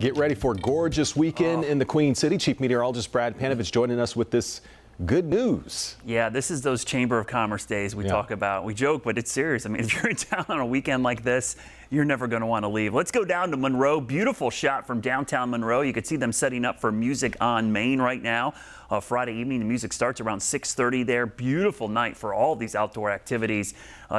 Get ready for a gorgeous weekend in the Queen City. Chief Meteorologist Brad Panovich joining us with this good news. Yeah, this is those Chamber of Commerce days we talk about. We joke, but it's serious. I mean, if you're in town on a weekend like this, you're never going to want to leave. Let's go down to Monroe. Beautiful shot from downtown Monroe. You can see them setting up for Music on Main right now. Friday evening, the music starts around 6:30 there. Beautiful night for all these outdoor activities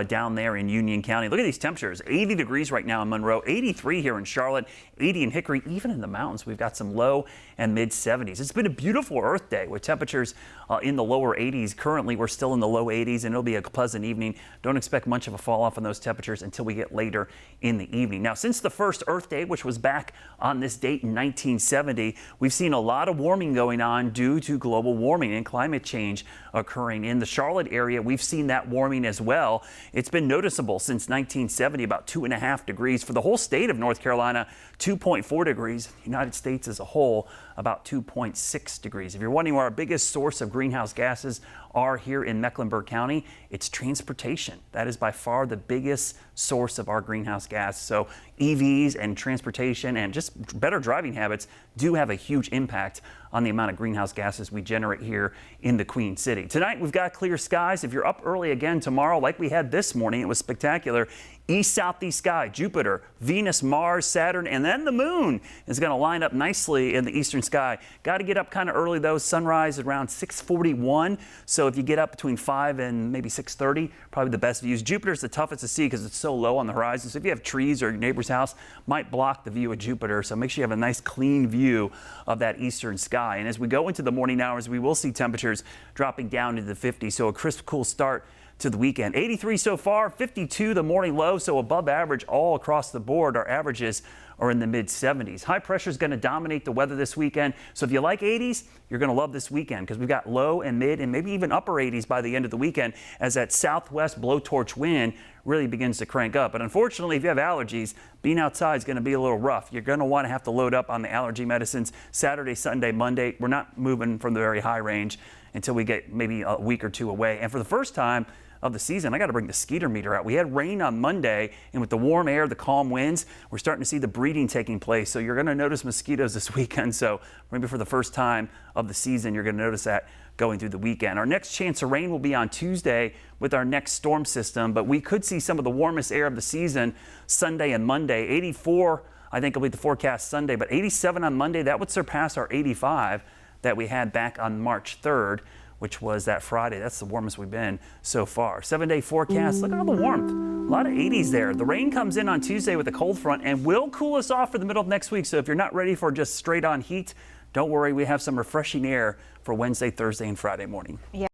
down there in Union County. Look at these temperatures. 80 degrees right now in Monroe, 83 here in Charlotte, 80 in Hickory. Even in the mountains, we've got some low and mid 70s. It's been a beautiful Earth Day with temperatures in the lower 80s. Currently, we're still in the low 80s, and it'll be a pleasant evening. Don't expect much of a fall off on those temperatures until we get later in the evening. Now, since the first Earth Day, which was back on this date in 1970, we've seen a lot of warming going on due to global warming and climate change occurring in the Charlotte area. We've seen that warming as well. It's been noticeable since 1970, about 2.5 degrees for the whole state of North Carolina, 2.4 degrees. The United States as a whole, about 2.6 degrees. If you're wondering where our biggest source of greenhouse gases are here in Mecklenburg County, it's transportation. That is by far the biggest source of our greenhouse gas. So EVs and transportation and just better driving habits do have a huge impact on the amount of greenhouse gases we generate here in the Queen City. Tonight, we've got clear skies. If you're up early again tomorrow, like we had this morning, it was spectacular. East-southeast sky, Jupiter, Venus, Mars, Saturn, and then the moon is going to line up nicely in the eastern sky. Got to get up kind of early, though. Sunrise around 6:41. So if you get up between 5 and maybe 6:30, probably the best views. Jupiter's the toughest to see because it's so low on the horizon. So if you have trees or your neighbor's house, might block the view of Jupiter. So make sure you have a nice clean view of that eastern sky. And as we go into the morning hours, we will see temperatures dropping down into the 50s. So a crisp, cool start to the weekend. 83 so far, 52 the morning low, so above average all across the board. Our averages are in the mid 70s. High pressure is going to dominate the weather this weekend. So if you like 80s, you're going to love this weekend because we've got low and mid and maybe even upper 80s by the end of the weekend as that southwest blowtorch wind really begins to crank up. But unfortunately, if you have allergies, being outside is going to be a little rough. You're going to want to have to load up on the allergy medicines Saturday, Sunday, Monday. We're not moving from the very high range until we get maybe a week or two away. And for the first time of the season, I got to bring the skeeter meter out. We had rain on Monday, and with the warm air, the calm winds, we're starting to see the breeding taking place. So you're going to notice mosquitoes this weekend. So maybe for the first time of the season, you're going to notice that going through the weekend. Our next chance of rain will be on Tuesday with our next storm system, but we could see some of the warmest air of the season Sunday and Monday. 84, I think, will be the forecast Sunday, but 87 on Monday. That would surpass our 85 that we had back on March 3rd. Which was that Friday. That's the warmest we've been so far. 7-day forecast. Look at all the warmth. A lot of 80s there. The rain comes in on Tuesday with a cold front and will cool us off for the middle of next week. So if you're not ready for just straight on heat, don't worry. We have some refreshing air for Wednesday, Thursday, and Friday morning. Yeah.